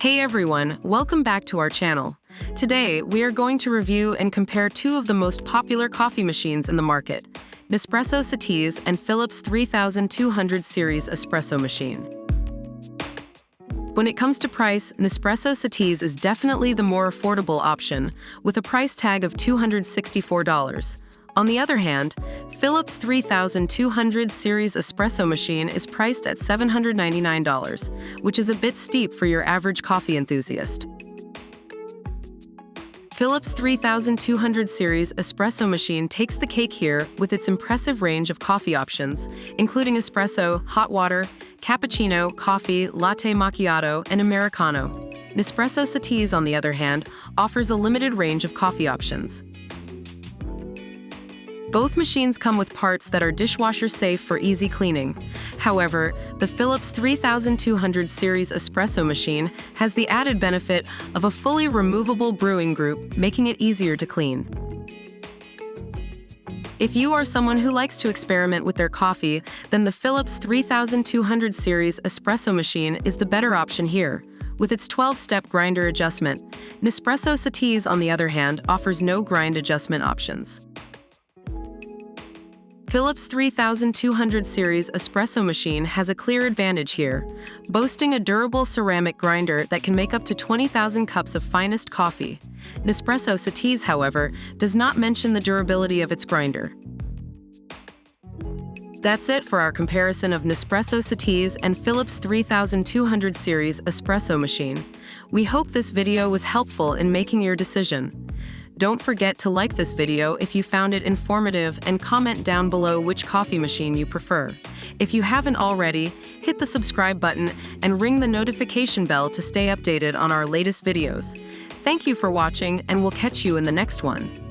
Hey everyone, welcome back to our channel. Today, we are going to review and compare two of the most popular coffee machines in the market, Nespresso CitiZ and Philips 3200 series espresso machine. When it comes to price, Nespresso CitiZ is definitely the more affordable option, with a price tag of $264. On the other hand, Philips 3200 series espresso machine is priced at $799, which is a bit steep for your average coffee enthusiast. Philips 3200 series espresso machine takes the cake here with its impressive range of coffee options, including espresso, hot water, cappuccino, coffee, latte macchiato, and Americano. Nespresso CitiZ, on the other hand, offers a limited range of coffee options. Both machines come with parts that are dishwasher safe for easy cleaning. However, the Philips 3200 series espresso machine has the added benefit of a fully removable brewing group, making it easier to clean. If you are someone who likes to experiment with their coffee, then the Philips 3200 series espresso machine is the better option here. With its 12-step grinder adjustment, Nespresso CitiZ, on the other hand, offers no grind adjustment options. Philips 3200 series espresso machine has a clear advantage here, boasting a durable ceramic grinder that can make up to 20,000 cups of finest coffee. Nespresso CitiZ, however, does not mention the durability of its grinder. That's it for our comparison of Nespresso CitiZ and Philips 3200 series espresso machine. We hope this video was helpful in making your decision. Don't forget to like this video if you found it informative and comment down below which coffee machine you prefer. If you haven't already, hit the subscribe button and ring the notification bell to stay updated on our latest videos. Thank you for watching, and we'll catch you in the next one.